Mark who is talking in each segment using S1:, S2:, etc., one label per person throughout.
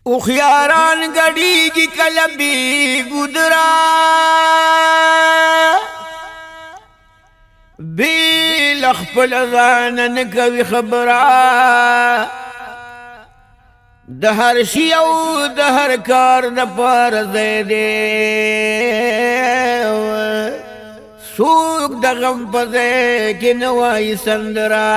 S1: اخیاران گڑیگی کلبی گدرا بیل اخپل ازانن کوي خبرا دهر شیو دهر کار دپار زیده سوک دغم پزے کی نوائی سندرا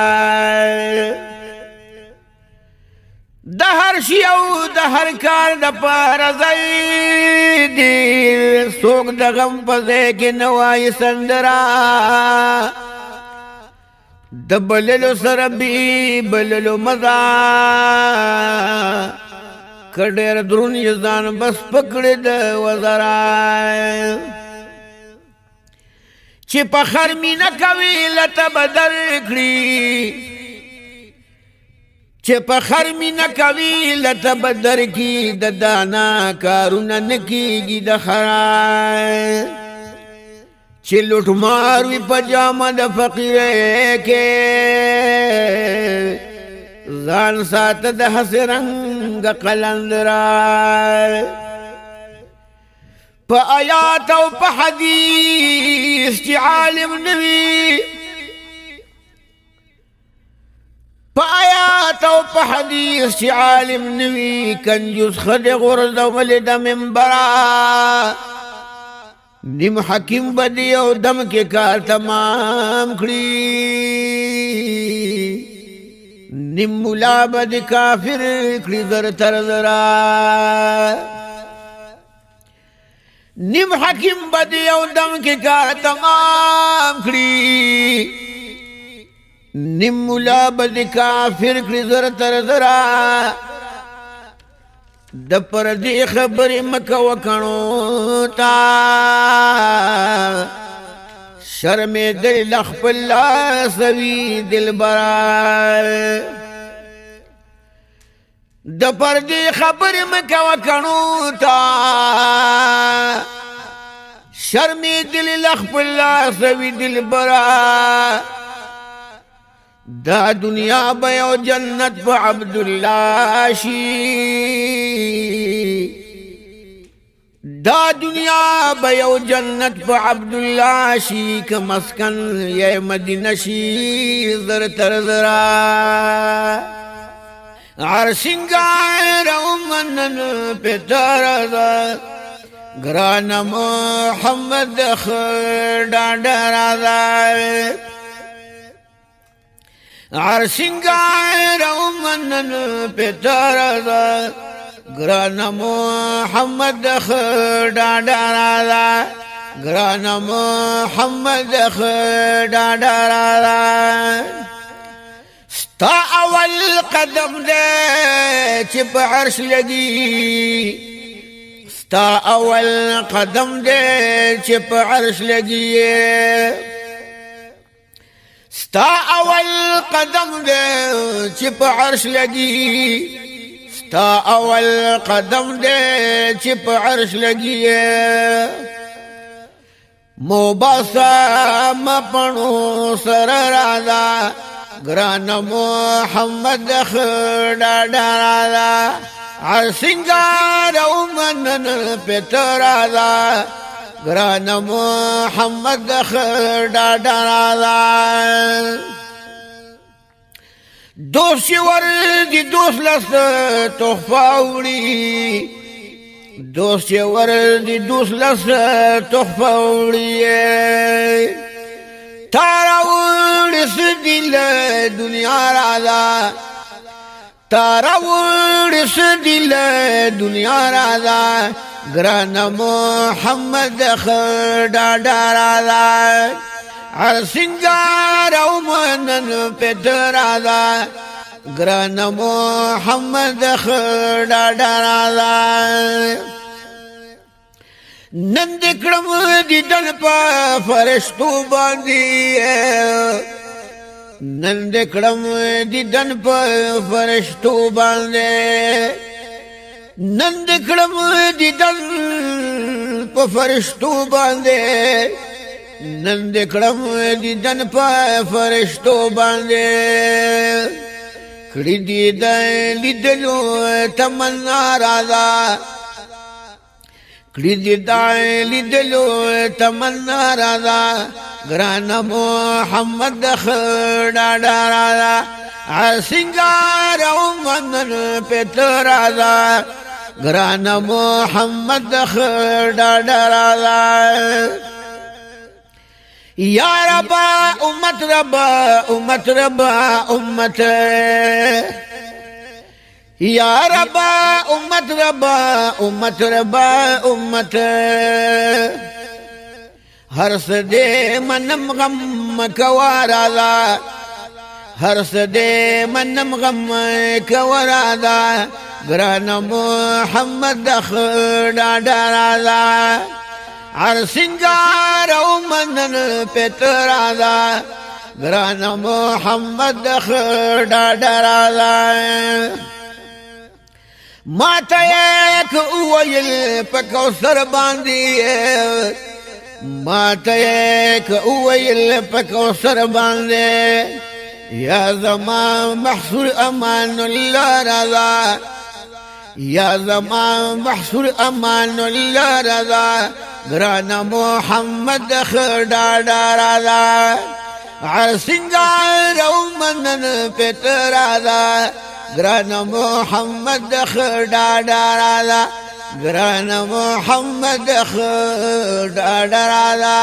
S1: دهر شیو دهر کار دپار زیده سوک دغم پزے کی نوائی سندرا دبللو سربی بللو مزا کډیر درون یزان بس پکړه د وزرا چې په خر مینا کوي لته بدر کړی چې په خر مینا کوي لته بدر کی د دانا کارونه نکیږي د خرا چې لوټ مار وی پجامه د فقیر کې ځان سات د حسرنګ قلندرا په آیات او په حدیث چې عالم نوی په آیات او په حدیث چې عالم نوی کنجوس خد غرز ولد منبرا نیم حکیم بدی او دم کے کار تمام کھڑی نیم ملا بد کافر کھڑی در تر ذرا نیم حکیم بدی او دم کے کار تمام کھڑی نیم ملا بد کافر کھڑی در تر ذرا د پردی خبر مکو کنو تا شرم دل لخ پلا سوی دل برا د پردی خبر مکو کنو تا شرم دل لخ پلا سوی دل برا دا دنیا بیو جنت پا عبداللہ شی دا دنیا بیو جنت پا عبداللہ شی کمسکن یہ مدینہ شی زر تر زرا عرشنگار امنن پیتر دا گران محمد خردان دا عرشنگار امنن پیتر دا گران محمد خردان دا گران محمد خردان دا ستا اول قدم دے چپ عرش لگی ستا اول قدم دے چپ عرش لگی ستا اول قدم دے چپ عرش لگی ستا اول قدم دے چپ عرش لگی موباسا مپنو سر رادا گران محمد خردان رادا عرشنگار امنن پیتر رادا گران محمد خردان رادا دوست وردی دوست لست تخفاوڑی دوست وردی دوست لست تخفاوڑی تارا ورس دل دنیا رادا تارا ورس دل دنیا رادا گران محمد خردان رادا عرشنگار امنن پیتر رادا گران محمد خردان رادا نند کرم دیدن پا فرشتو باندی نند کرم دیدن پا فرشتو باندی نند کرم دیدن پا فرشتو باندی نند کرم دیدن پا فرشتو باندی کړي دي د لیدلو تمنا راځه کړي دي د لیدلو تمنا راځه ګران محمد خړډا راځه سنگار او منن پتر راځه ګران محمد خړډا راځه یا رب امت رب امت رب امت یا رب امت رب امت رب امت هر سدے منم غم کوارا هر سدے منم غم کوارا ګران محمد خړډا راځه هر سنگار او منن پتر راځه ګران محمد خړډا راځه ماته یک ویل په کوثر باندې ماته یک ویل په کوثر باندې یا زما محصور امان الله راځه یا زمان محصور امان الله رضا ګران محمد خړډا راځه سنگار او منن پتر راځه ګران محمد خړډا راځه ګران محمد خړډا راځه